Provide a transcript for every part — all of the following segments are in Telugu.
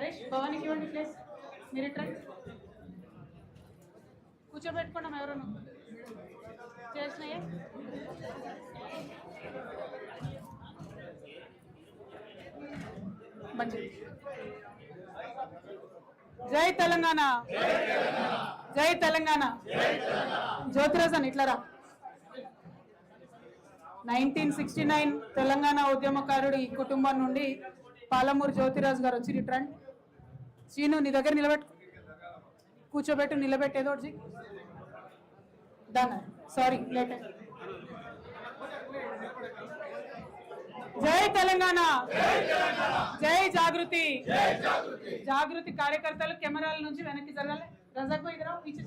నరేష్ భవానికి ఇవ్వండి ప్లేస్. మీరు ఇట్రండి, కూర్చోబెట్టుకున్నాం. ఎవరు చేసినాయే మంచి. జై తెలంగాణ, జై తెలంగాణ. జ్యోతిరాజ్ అని ఇట్లరా. 1969 తెలంగాణ ఉద్యమకారుడు ఈ కుటుంబం నుండి పాలమూరు జ్యోతిరాజ్ గారు వచ్చి రిటర్న్. శ్రీను నీ దగ్గర నిలబెట్టు, కూర్చోబెట్టు, నిలబెట్టేదో డన్. Sorry late. జై తెలంగాణ, జై జాగృతి. జాగృతి కార్యకర్తలు కెమెరాల నుంచి వెనక్కి జరగాలి. రజాక్ భాయ్ ఇద్దరు పీछे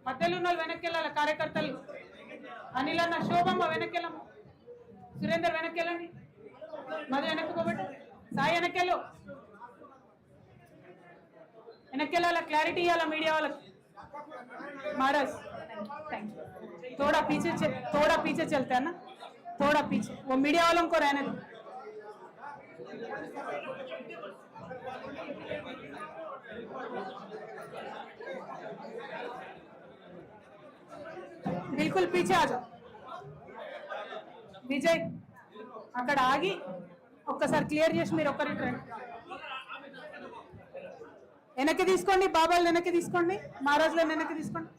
మధ్యలో ఉన్న వాళ్ళు వెనక్కి వెళ్ళాలి. కార్యకర్తలు అనిల్ అన్న, శోభమ్మ వెనక్కి వెళ్ళమ్మ, సురేందర్ వెనక్కి వెళ్ళండి, మధు వెనక్కి పోబెట్టు, సాయి వెనక్కి వెళ్ళు, వెనక్కి వెళ్ళాలా. క్లారిటీ ఇవ్వాలా మీడియా వాళ్ళకి. महाराज थैंक यू. थोड़ा पीछे चलते हैं ना, थोड़ा पीछे. वो मीडिया वालों को रहने दो. बिल्कुल पीछे आ जाओ. విజయ్ అక్కడ ఆగి ఒక్కసారి క్లియర్ చేసి మీరు ఒక్కరి వెనక్కి తీసుకోండి. బాబాలు వెనక్కి తీసుకోండి, మహారాజులను వెనక్కి తీసుకోండి.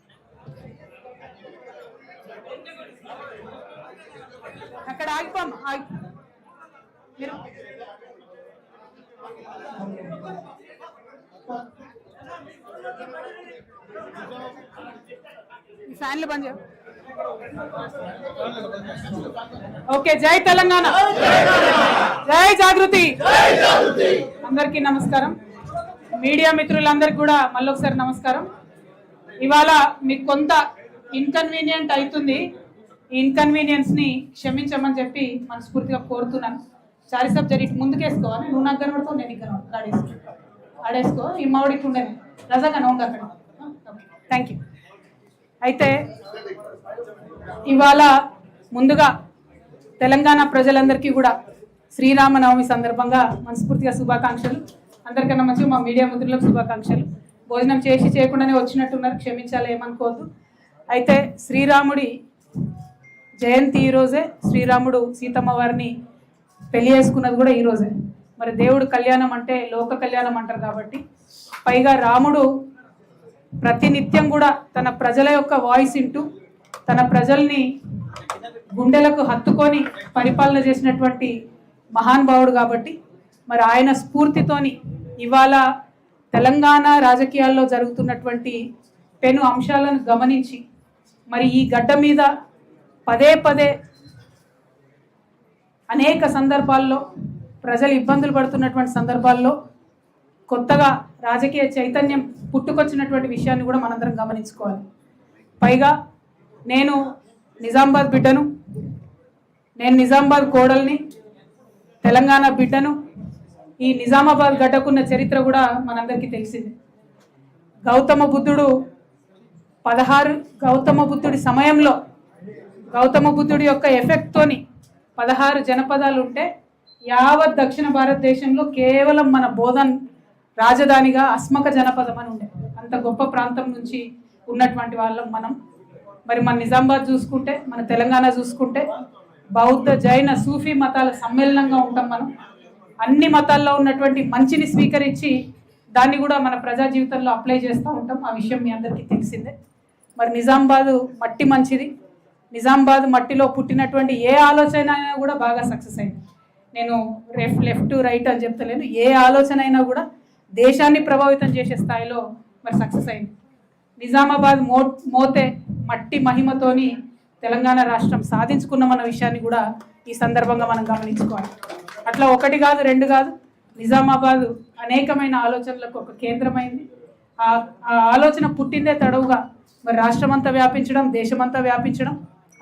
అక్కడ ఆగిపోమ్మ, ఆగి మీరు ఫ్యాన్లు బంద్ చేయ. ఓకే. జై తెలంగాణ, జై జాగృతి. అందరికీ నమస్కారం. మీడియా మిత్రులందరికీ కూడా మళ్ళొకసారి నమస్కారం. ఇవాళ మీకు కొంత ఇన్కన్వీనియంట్ అవుతుంది. ఈ ఇన్కన్వీనియన్స్ ని క్షమించమని చెప్పి మనస్ఫూర్తిగా కోరుతున్నాను. చారి సబ్ జరిగి ముందుకేసుకోవాలి. నువ్వు నాకు కనబడుతావు, నేను ఇక్కడ ఆడేసుకో. ఈ మామిడికి ఉండేది రజాగా నవ్వు అక్కడ. Okay, thank you. అయితే ఇవాళ ముందుగా తెలంగాణ ప్రజలందరికీ కూడా శ్రీరామనవమి సందర్భంగా మనస్ఫూర్తిగా శుభాకాంక్షలు. అందరికన్నా మంచిగా మా మీడియా మిత్రులకు శుభాకాంక్షలు. భోజనం చేసి చేయకుండానే వచ్చినట్టున్నారు, క్షమించాలి, ఏమనుకోవద్దు. అయితే శ్రీరాముడి జయంతి ఈరోజే. శ్రీరాముడు సీతమ్మ వారిని పెళ్లి చేసుకున్నది కూడా ఈరోజే. మరి దేవుడు కళ్యాణం అంటే లోక కళ్యాణం అంటారు కాబట్టి, పైగా రాముడు ప్రతినిత్యం కూడా తన ప్రజల యొక్క వాయిస్ వింటూ తన ప్రజల్ని గుండెలకు హత్తుకొని పరిపాలన చేసినటువంటి మహానుభావుడు కాబట్టి, మరి ఆయన స్ఫూర్తితోని ఇవాళ తెలంగాణ రాజకీయాల్లో జరుగుతున్నటువంటి పెను అంశాలను గమనించి మరి ఈ గడ్డ మీద పదే పదే అనేక సందర్భాల్లో ప్రజలు ఇబ్బందులు పడుతున్నటువంటి సందర్భాల్లో కొత్తగా రాజకీయ చైతన్యం పుట్టుకొచ్చినటువంటి విషయాన్ని కూడా మనందరం గమనించుకోవాలి. పైగా నేను నిజామాబాద్ బిడ్డను, నేను నిజామాబాద్ కోడల్ని, తెలంగాణ బిడ్డను. ఈ నిజామాబాద్ గడ్డకున్న చరిత్ర కూడా మనందరికీ తెలిసింది. గౌతమ బుద్ధుడి సమయంలో గౌతమ బుద్ధుడి యొక్క ఎఫెక్ట్తోని 16 జనపదాలు ఉంటే యావత్ దక్షిణ భారతదేశంలో కేవలం మన బోధన్ రాజధానిగా అస్మక జనపదం అని ఉండే. అంత గొప్ప ప్రాంతం నుంచి ఉన్నటువంటి వాళ్ళం మనం. మరి మన నిజామాబాద్ చూసుకుంటే, మన తెలంగాణ చూసుకుంటే బౌద్ధ జైన సూఫీ మతాల సమ్మేళనంగా ఉంటాం మనం. అన్ని మతాల్లో ఉన్నటువంటి మంచిని స్వీకరించి దాన్ని కూడా మన ప్రజా జీవితంలో అప్లై చేస్తూ ఉంటాం. ఆ విషయం మీ అందరికీ తెలిసిందే. మరి నిజామాబాద్ మట్టి మంచిది. నిజామాబాద్ మట్టిలో పుట్టినటువంటి ఏ ఆలోచన అయినా కూడా బాగా సక్సెస్ అయింది. నేను లెఫ్ట్ రైట్ అని చెప్తలేను. ఏ ఆలోచన అయినా కూడా దేశాన్ని ప్రభావితం చేసే స్థాయిలో మరి సక్సెస్ అయింది. నిజామాబాద్ మోతే మట్టి మహిమతోని తెలంగాణ రాష్ట్రం సాధించుకున్నామన్న విషయాన్ని కూడా ఈ సందర్భంగా మనం గమనించుకోవాలి. అట్లా ఒకటి కాదు, రెండు కాదు, నిజామాబాద్ అనేకమైన ఆలోచనలకు ఒక కేంద్రమైంది. ఆ ఆలోచన పుట్టిందే తడవుగా మరి రాష్ట్రమంతా వ్యాపించడం, దేశమంతా వ్యాపించడం,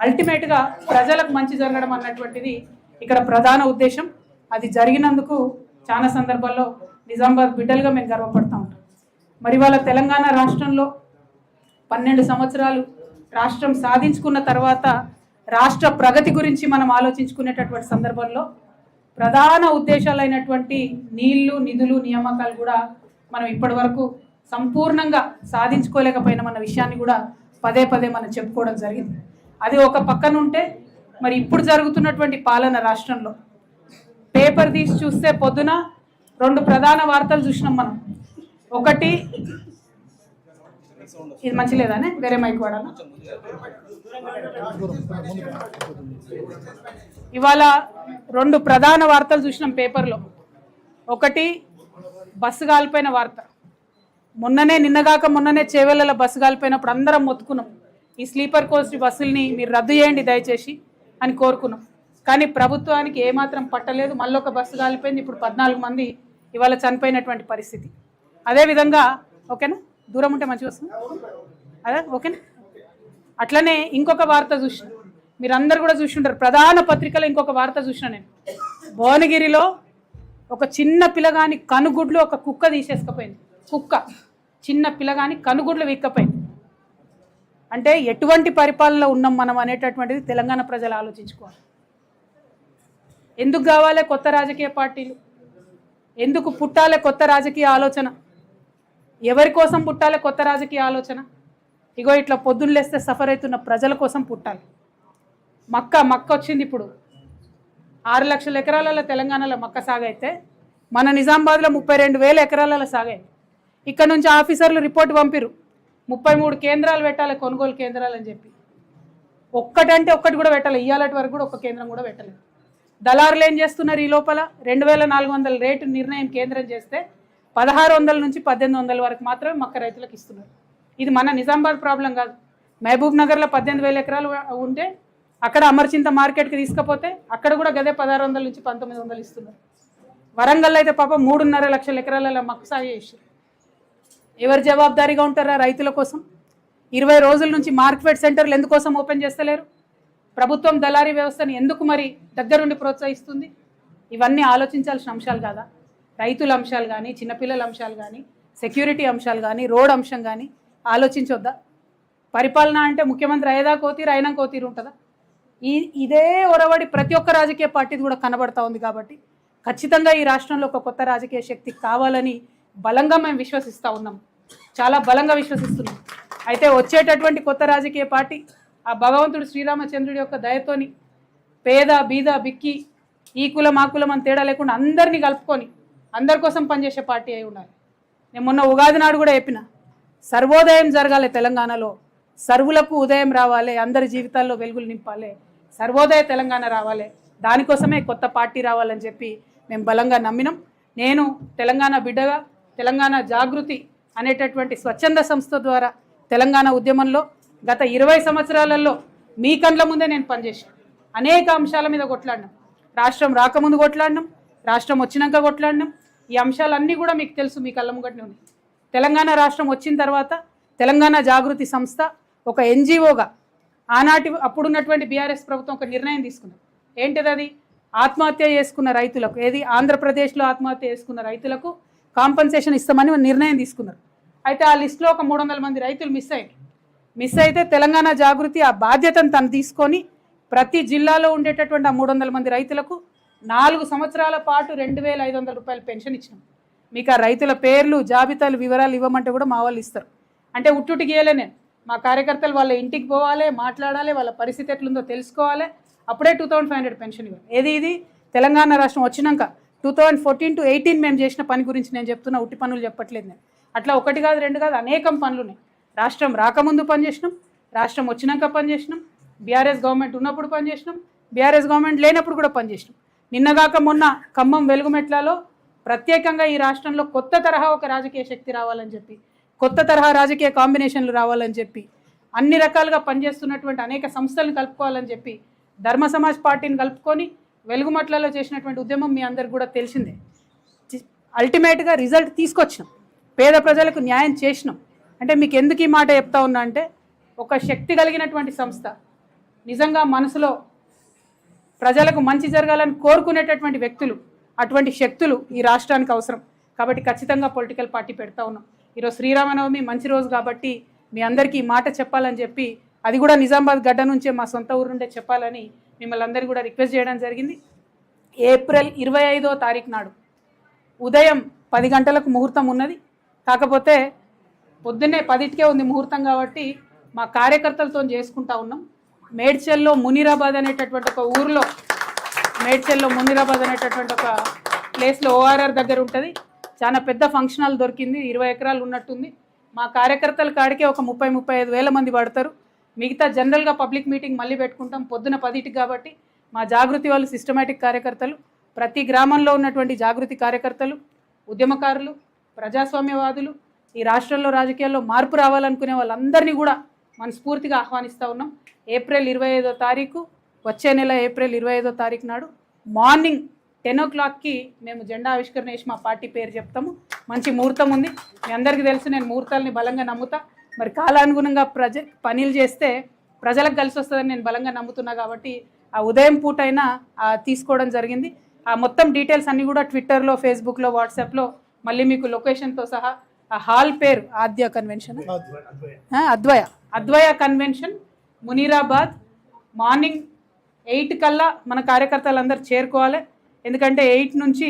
అల్టిమేట్గా ప్రజలకు మంచి జరగడం అన్నటువంటిది ఇక్కడ ప్రధాన ఉద్దేశం. అది జరిగినందుకు చాలా సందర్భాల్లో నిజామాబాద్ బిడ్డలుగా మేము గర్వపడతా ఉంటాం. మరి వాళ్ళ తెలంగాణ రాష్ట్రంలో 12 సంవత్సరాలు రాష్ట్రం సాధించుకున్న తర్వాత రాష్ట్ర ప్రగతి గురించి మనం ఆలోచించుకునేటటువంటి సందర్భంలో ప్రధాన ఉద్దేశాలైనటువంటి నీళ్లు, నిధులు, నియామకాలు కూడా మనం ఇప్పటి వరకు సంపూర్ణంగా సాధించుకోలేకపోయినామన్న విషయాన్ని కూడా పదే పదే మనం చెప్పుకోవడం జరిగింది. అది ఒక పక్కన ఉంటే మరి ఇప్పుడు జరుగుతున్నటువంటి పాలన రాష్ట్రంలో పేపర్ తీసి చూస్తే పొద్దున 2 ప్రధాన వార్తలు చూసినాం మనం. ఒకటి, ఇది మంచి లేదానే, వేరే మైక్ వాడాలా? ఇవాళ 2 ప్రధాన వార్తలు చూసినాం పేపర్లో. ఒకటి బస్సు కాలిపోయిన వార్త. నిన్నగాక మొన్ననే చేవెళ్ళలో బస్సు కాలిపోయినప్పుడు అందరం మొత్తుకున్నాం, ఈ స్లీపర్ కోచ్ బస్సుల్ని మీరు రద్దు చేయండి దయచేసి అని కోరుకున్నాం. కానీ ప్రభుత్వానికి ఏమాత్రం పట్టలేదు. మళ్ళీ ఒక బస్సు కాలిపోయింది. ఇప్పుడు 14 మంది ఇవాళ చనిపోయినటువంటి పరిస్థితి. అదేవిధంగా ఓకేనా, దూరం ఉంటే మంచిగా వస్తుంది అదే ఓకేనా. అట్లనే ఇంకొక వార్త చూసిన, మీరు అందరు కూడా చూసి ఉంటారు, ప్రధాన పత్రికలో ఇంకొక వార్త చూసిన నేను. భువనగిరిలో ఒక చిన్న పిల్లగాని కనుగుడ్లు ఒక కుక్క తీసేసుకపోయింది. కుక్క చిన్న పిల్లగాని కనుగుడ్లు వీక్కపోయింది. అంటే ఎటువంటి పరిపాలనలో ఉన్నాం మనం అనేటటువంటిది తెలంగాణ ప్రజలు ఆలోచించుకోవాలి. ఎందుకు కావాలి కొత్త రాజకీయ పార్టీలు? ఎందుకు పుట్టాలి కొత్త రాజకీయ ఆలోచన? ఎవరి కోసం పుట్టాలి కొత్త రాజకీయ ఆలోచన? ఇగో ఇట్లా పొద్దున్న లేస్తే సఫర్ అవుతున్న ప్రజల కోసం పుట్టాలి. మక్క వచ్చింది. ఇప్పుడు 6 లక్షల ఎకరాలలో తెలంగాణలో మక్క సాగైతే మన నిజామాబాద్లో 32,000 ఎకరాలలో సాగాయి. ఇక్కడ నుంచి ఆఫీసర్లు రిపోర్ట్ పంపిరు, 33 కేంద్రాలు పెట్టాలి, కొనుగోలు కేంద్రాలు అని చెప్పి. ఒక్కటంటే ఒక్కటి కూడా పెట్టాలి. ఇయ్యాలటి వరకు కూడా ఒక్క కేంద్రం కూడా పెట్టలేదు. దళారులు ఏం చేస్తున్నారు? ఈ లోపల 2,400 రేటు నిర్ణయం కేంద్రం చేస్తే 1,600 నుంచి 1,800 వరకు మాత్రమే మక్క రైతులకు ఇస్తున్నారు. ఇది మన నిజామాబాద్ ప్రాబ్లం కాదు. మహబూబ్ నగర్లో 18,000 ఎకరాలు ఉంటే అక్కడ అమర్చింత మార్కెట్కి తీసుకపోతే అక్కడ కూడా గదే 1,600 నుంచి 1,900 ఇస్తున్నారు. వరంగల్లో అయితే పాపం 3.5 లక్షల ఎకరాలలో మక్క సాగు చేశారు. ఎవరు జవాబుదారీగా ఉంటారా రైతుల కోసం? 20 రోజుల నుంచి మార్కెట్ సెంటర్లు ఎందుకోసం ఓపెన్ చేస్తలేరు? ప్రభుత్వం దళారీ వ్యవస్థను ఎందుకు మరి దగ్గరుండి ప్రోత్సహిస్తుంది? ఇవన్నీ ఆలోచించాల్సిన అంశాలు కాదా? రైతుల అంశాలు కానీ, చిన్నపిల్లల అంశాలు కానీ, సెక్యూరిటీ అంశాలు కానీ, రోడ్ అంశం కానీ ఆలోచించొద్దా? పరిపాలన అంటే ముఖ్యమంత్రి అయ్యేదా కోతీరు, అయినా కోతీరు ఉంటుందా? ఇదే ఒరవడి ప్రతి ఒక్క రాజకీయ పార్టీది కూడా కనబడతా ఉంది. కాబట్టి ఖచ్చితంగా ఈ రాష్ట్రంలో ఒక కొత్త రాజకీయ శక్తి కావాలని బలంగా మేము విశ్వసిస్తూ ఉన్నాం, చాలా బలంగా విశ్వసిస్తున్నాం. అయితే వచ్చేటటువంటి కొత్త రాజకీయ పార్టీ ఆ భగవంతుడు శ్రీరామచంద్రుడి యొక్క దయతోని పేద బీద బిక్కి ఈ కులం ఆ కులం అని తేడా లేకుండా అందరినీ కలుపుకొని అందరి కోసం పనిచేసే పార్టీ అయి ఉండాలి. నేను మొన్న ఉగాది నాడు కూడా చెప్పిన, సర్వోదయం జరగాలి తెలంగాణలో, సర్వులకు ఉదయం రావాలి, అందరి జీవితాల్లో వెలుగులు నింపాలి, సర్వోదయ తెలంగాణ రావాలి, దానికోసమే కొత్త పార్టీ రావాలని చెప్పి మేము బలంగా నమ్మినాం. నేను తెలంగాణ బిడ్డగా తెలంగాణ జాగృతి అనేటటువంటి స్వచ్ఛంద సంస్థ ద్వారా తెలంగాణ ఉద్యమంలో గత 20 సంవత్సరాలలో మీ కండ్ల ముందే నేను పనిచేశాను. అనేక అంశాల మీద కొట్లాడినాం. రాష్ట్రం రాకముందు కొట్లాడినాం, రాష్ట్రం వచ్చినాక కొట్లాడినాం. ఈ అంశాలన్నీ కూడా మీకు తెలుసు, మీ కళ్ళ ముంగట్నే ఉన్నాయి. తెలంగాణ రాష్ట్రం వచ్చిన తర్వాత తెలంగాణ జాగృతి సంస్థ ఒక ఎన్జిఓగా అప్పుడున్నటువంటి బీఆర్ఎస్ ప్రభుత్వం ఒక నిర్ణయం తీసుకున్నారు. ఏంటిది? అది ఆత్మహత్య చేసుకున్న రైతులకు, ఏది ఆంధ్రప్రదేశ్లో ఆత్మహత్య చేసుకున్న రైతులకు కాంపన్సేషన్ ఇస్తామని నిర్ణయం తీసుకున్నారు. అయితే ఆ లిస్టులో ఒక 300 మంది రైతులు మిస్ అయితే తెలంగాణ జాగృతి ఆ బాధ్యతను తను తీసుకొని ప్రతి జిల్లాలో ఉండేటటువంటి ఆ 300 మంది రైతులకు 4 సంవత్సరాల పాటు 2,500 రూపాయలు పెన్షన్ ఇచ్చినాం. మీకు ఆ రైతుల పేర్లు, జాబితాలు, వివరాలు ఇవ్వమంటే కూడా మా వాళ్ళు ఇస్తారు. అంటే ఉట్టుటికి ఇయ్యలే నేను. మా కార్యకర్తలు వాళ్ళ ఇంటికి పోవాలి, మాట్లాడాలి, వాళ్ళ పరిస్థితి ఎట్లుందో తెలుసుకోవాలి. అప్పుడే 2,500 పెన్షన్ ఇవ్వాలి. ఇది తెలంగాణ రాష్ట్రం వచ్చినాక 2014 to 18 మేము చేసిన పని గురించి నేను చెప్తున్నా, ఉట్టి పనులు చెప్పట్లేదు నేను. అట్లా 1 కాదు 2 కాదు అనేకం పనులు ఉన్నాయి. రాష్ట్రం రాకముందు పనిచేసినాం, రాష్ట్రం వచ్చినాక పనిచేసినాం, బీఆర్ఎస్ గవర్నమెంట్ ఉన్నప్పుడు పనిచేసినాం, బీఆర్ఎస్ గవర్నమెంట్ లేనప్పుడు కూడా పనిచేసినాం. నిన్నగాక మొన్న ఖమ్మం వెలుగుమెట్లలో ప్రత్యేకంగా ఈ రాష్ట్రంలో కొత్త తరహా ఒక రాజకీయ శక్తి రావాలని చెప్పి, కొత్త తరహా రాజకీయ కాంబినేషన్లు రావాలని చెప్పి, అన్ని రకాలుగా పనిచేస్తున్నటువంటి అనేక సంస్థలను కలుపుకోవాలని చెప్పి ధర్మ సమాజ్ పార్టీని కలుపుకొని వెలుగుమట్లలో చేసినటువంటి ఉద్యమం మీ అందరికి కూడా తెలిసిందే. అల్టిమేట్గా రిజల్ట్ తీసుకొచ్చినాం, పేద ప్రజలకు న్యాయం చేసినాం. అంటే మీకు ఎందుకు ఈ మాట చెప్తా ఉన్నా అంటే, ఒక శక్తి కలిగినటువంటి సంస్థ, నిజంగా మనసులో ప్రజలకు మంచి జరగాలని కోరుకునేటటువంటి వ్యక్తులు, అటువంటి శక్తులు ఈ రాష్ట్రానికి అవసరం. కాబట్టి ఖచ్చితంగా పొలిటికల్ పార్టీ పెడతా ఉన్నాం. ఈరోజు శ్రీరామనవమి మంచి రోజు కాబట్టి మీ అందరికీ ఈ మాట చెప్పాలని చెప్పి, అది కూడా నిజామాబాద్ గడ్డ నుంచే మా సొంత ఊరు నుండే చెప్పాలని మిమ్మల్ని అందరికీ కూడా రిక్వెస్ట్ చేయడం జరిగింది. ఏప్రిల్ 25వ తారీఖు నాడు ఉదయం 10 గంటలకు ముహూర్తం ఉన్నది. కాకపోతే పొద్దున్నే 10కే ఉంది ముహూర్తం కాబట్టి మా కార్యకర్తలతో చేసుకుంటా ఉన్నాం. మేడ్చల్లో మునీరాబాద్ అనేటటువంటి ఒక ఊరిలో, మేడ్చల్లో మునీరాబాద్ అనేటటువంటి ఒక ప్లేస్లో ORR దగ్గర ఉంటుంది. చాలా పెద్ద ఫంక్షన్ హాల్ దొరికింది, 20 ఎకరాలు ఉన్నట్టుంది. మా కార్యకర్తల కాడికే ఒక 30-35 వేల మంది పడతారు. మిగతా జనరల్గా పబ్లిక్ మీటింగ్ మళ్ళీ పెట్టుకుంటాం పొద్దున 10కి కాబట్టి మా జాగృతి వాళ్ళు సిస్టమేటిక్ కార్యకర్తలు, ప్రతి గ్రామంలో ఉన్నటువంటి జాగృతి కార్యకర్తలు, ఉద్యమకారులు, ప్రజాస్వామ్యవాదులు, ఈ రాష్ట్రంలో రాజకీయాల్లో మార్పు రావాలనుకునే వాళ్ళందరినీ కూడా మనస్ఫూర్తిగా ఆహ్వానిస్తూ ఉన్నాం. ఏప్రిల్ 25వ తారీఖు, వచ్చే నెల ఏప్రిల్ 25వ తారీఖు నాడు మార్నింగ్ 10 o'clockకి మేము జెండా ఆవిష్కరణ చేసి మా పార్టీ పేరు చెప్తాము. మంచి ముహూర్తం ఉంది, మీ అందరికీ తెలుసు, నేను ముహూర్తాలని బలంగా నమ్ముతా. మరి కాలానుగుణంగా పనులు చేస్తే ప్రజలకు కలిసి వస్తుందని నేను బలంగా నమ్ముతున్నా కాబట్టి ఆ ఉదయం పూట అయినా తీసుకోవడం జరిగింది. ఆ మొత్తం డీటెయిల్స్ అన్నీ కూడా ట్విట్టర్లో, ఫేస్బుక్లో, వాట్సాప్లో మళ్ళీ మీకు లొకేషన్తో సహా. ఆ హాల్ పేరు ఆద్య కన్వెన్షన్, అద్వయ కన్వెన్షన్, మునీరాబాద్. మార్నింగ్ 8 కల్లా మన కార్యకర్తలందరూ చేరుకోవాలి. ఎందుకంటే 8 నుంచి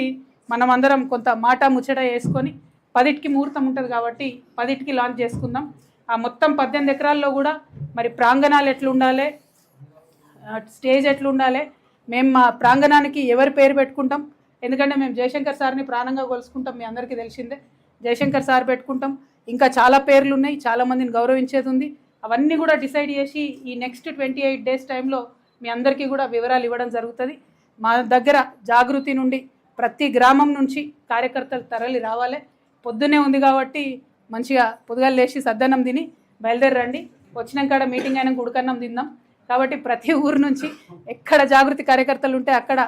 మనం అందరం కొంత మాట ముచ్చట వేసుకొని 10కి ముహూర్తం ఉంటుంది కాబట్టి 10కి లాంచ్ చేసుకుందాం. ఆ మొత్తం 18 ఎకరాల్లో కూడా మరి ప్రాంగణాలు ఎట్లుండాలి, స్టేజ్ ఎట్లుండాలి, మేము మా ప్రాంగణానికి ఎవరి పేరు పెట్టుకుంటాం. ఎందుకంటే మేము జయశంకర్ సార్ని ప్రాణంగా కొలుసుకుంటాం, మీ అందరికీ తెలిసిందే. జయశంకర్ సార్ పెట్టుకుంటాం, ఇంకా చాలా పేర్లు ఉన్నాయి, చాలామందిని గౌరవించేది ఉంది. అవన్నీ కూడా డిసైడ్ చేసి ఈ నెక్స్ట్ 28 డేస్ టైంలో మీ అందరికీ కూడా వివరాలు ఇవ్వడం జరుగుతుంది. మా దగ్గర జాగృతి నుండి ప్రతి గ్రామం నుంచి కార్యకర్తలు తరలి రావాలి. పొద్దున్నే ఉంది కాబట్టి మంచిగా పొద్దుగాలు లేచి సద్దన్నం తిని బయలుదేరండి. వచ్చినాక మీటింగ్ అయినా ఉడకన్నం తిందాం. కాబట్టి ప్రతి ఊరు నుంచి ఎక్కడ జాగృతి కార్యకర్తలు ఉంటే అక్కడ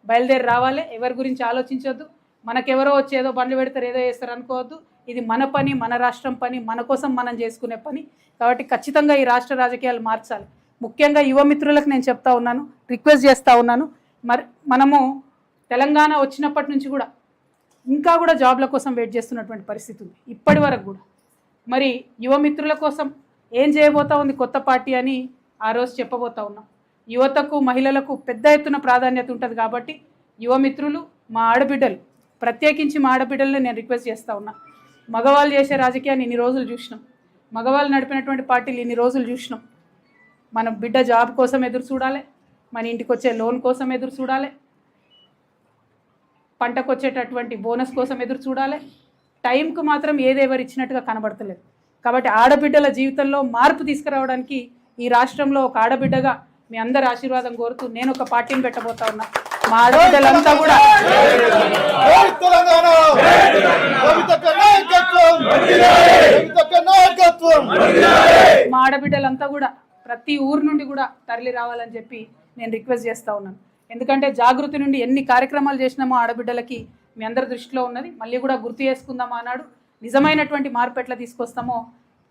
బయలుదేరి రావాలి. ఎవరి గురించి ఆలోచించొద్దు, మనకెవరో వచ్చి ఏదో బండ్లు పెడతారు, ఏదో చేస్తారు అనుకోవద్దు. ఇది మన పని, మన రాష్ట్రం పని, మన కోసం మనం చేసుకునే పని. కాబట్టి ఖచ్చితంగా ఈ రాష్ట్ర రాజకీయాలు మార్చాలి. ముఖ్యంగా యువ మిత్రులకు నేను చెప్తా ఉన్నాను, రిక్వెస్ట్ చేస్తూ ఉన్నాను. మనము తెలంగాణ వచ్చినప్పటి నుంచి కూడా ఇంకా కూడా జాబ్ల కోసం వెయిట్ చేస్తున్నటువంటి పరిస్థితి ఉంది ఇప్పటి వరకు కూడా. మరి యువ మిత్రుల కోసం ఏం చేయబోతా ఉంది కొత్త పార్టీ అని ఆ రోజు చెప్పబోతా ఉన్నాం. యువతకు, మహిళలకు పెద్ద ఎత్తున ప్రాధాన్యత ఉంటుంది కాబట్టి యువ మిత్రులు, మా ఆడబిడ్డలు, ప్రత్యేకించి మా ఆడబిడ్డలను నేను రిక్వెస్ట్ చేస్తూ ఉన్నా. మగవాళ్ళు చేసే రాజకీయాన్ని ఇన్ని రోజులు చూసినాం, మగవాళ్ళు నడిపినటువంటి పార్టీలు ఇన్ని రోజులు చూసినాం. మన బిడ్డ జాబ్ కోసం ఎదురు చూడాలి, మన ఇంటికి వచ్చే లోన్ కోసం ఎదురు చూడాలి, పంటకు వచ్చేటటువంటి బోనస్ కోసం ఎదురు చూడాలి. టైంకు మాత్రం ఏదెవరు ఇచ్చినట్టుగా కనబడతలేదు. కాబట్టి ఆడబిడ్డల జీవితంలో మార్పు తీసుకురావడానికి ఈ రాష్ట్రంలో ఒక ఆడబిడ్డగా మీ అందరి ఆశీర్వాదం కోరుతూ నేను ఒక పార్టీని పెట్టబోతా ఉన్నా. మా ఆడబిడ్డలంతా కూడా ప్రతి ఊరు నుండి కూడా తరలి రావాలని చెప్పి నేను రిక్వెస్ట్ చేస్తూ ఉన్నాను. ఎందుకంటే జాగృతి నుండి ఎన్ని కార్యక్రమాలు చేసినామో ఆడబిడ్డలకి మీ అందరి దృష్టిలో ఉన్నది. మళ్ళీ కూడా గుర్తు చేసుకుందాం అన్నాడు. నిజమైనటువంటి మార్పు ఎట్లా తీసుకొస్తామో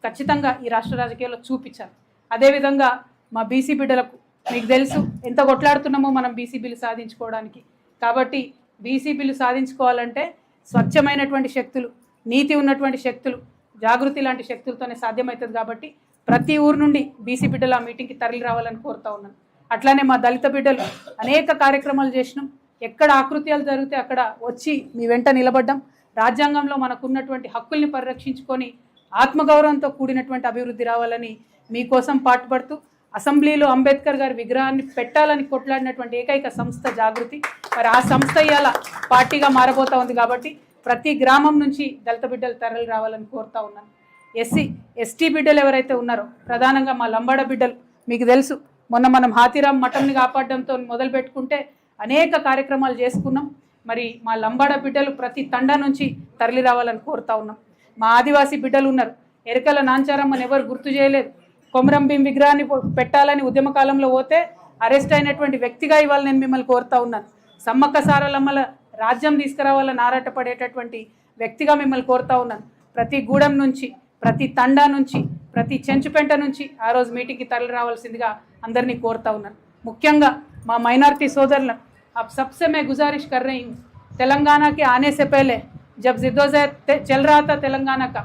ఖచ్చితంగా ఈ రాష్ట్ర రాజకీయాల్లో చూపించాలి. అదేవిధంగా మా బీసీ బిడ్డలకు మీకు తెలుసు ఎంత కొట్లాడుతున్నామో మనం బీసీ బిల్లు సాధించుకోవడానికి. కాబట్టి బీసీ బిల్లు సాధించుకోవాలంటే స్వచ్ఛమైనటువంటి శక్తులు, నీతి ఉన్నటువంటి శక్తులు, జాగృతి లాంటి శక్తులతోనే సాధ్యమవుతుంది. కాబట్టి ప్రతి ఊరు నుండి బీసీ బిడ్డలు ఆ మీటింగ్కి తరలి రావాలని కోరుతా ఉన్నాను. అట్లానే మా దళిత బిడ్డలు అనేక కార్యక్రమాలు చేసినాం. ఎక్కడ ఆకృత్యాలు జరిగితే అక్కడ వచ్చి మీ వెంట నిలబడ్డాం. రాజ్యాంగంలో మనకున్నటువంటి హక్కుల్ని పరిరక్షించుకొని ఆత్మగౌరవంతో కూడినటువంటి అభివృద్ధి రావాలని మీకోసం పాటుపడుతూ అసెంబ్లీలో అంబేద్కర్ గారి విగ్రహాన్ని పెట్టాలని కొట్లాడినటువంటి ఏకైక సంస్థ జాగృతి. మరి ఆ సంస్థ ఇవాళ పార్టీగా మారబోతా ఉంది. కాబట్టి ప్రతి గ్రామం నుంచి దళిత బిడ్డలు తరలి రావాలని కోరుతా ఉన్నాను. ఎస్టీ బిడ్డలు ఎవరైతే ఉన్నారో, ప్రధానంగా మా లంబాడ బిడ్డలు, మీకు తెలుసు మొన్న మనం హాతీరామ్ మఠంని కాపాడడంతో మొదలు పెట్టుకుంటే అనేక కార్యక్రమాలు చేసుకున్నాం. మరి మా లంబాడ బిడ్డలు ప్రతి తండా నుంచి తరలి రావాలని కోరుతా ఉన్నాం. మా ఆదివాసీ బిడ్డలు ఉన్నారు. ఎరకల నాంచారమ్మని ఎవరు గుర్తు చేయలేదు. కొమరం భీం విగ్రహాన్ని పెట్టాలని ఉద్యమ కాలంలో పోతే అరెస్ట్ అయినటువంటి వ్యక్తిగా ఇవాళ నేను మిమ్మల్ని కోరుతా ఉన్నాను. సమ్మక్క సారలమ్మల రాజ్యం తీసుకురావాలని ఆరాటపడేటటువంటి వ్యక్తిగా మిమ్మల్ని కోరుతా ఉన్నాను. ప్రతి గూడెం నుంచి, ప్రతి తండా నుంచి, ప్రతి చెంచుపెంట నుంచి ఆ రోజు మీటింగ్కి తరలి రావాల్సిందిగా అందరినీ కోరుతా ఉన్నాను. ముఖ్యంగా మా మైనారిటీ सोदरन अब सबसे मैं गुजारिश कर रही हूँ, तेलंगाना के आने से पहले जब जिद्दोजहद चल रहा था तेलंगाना का,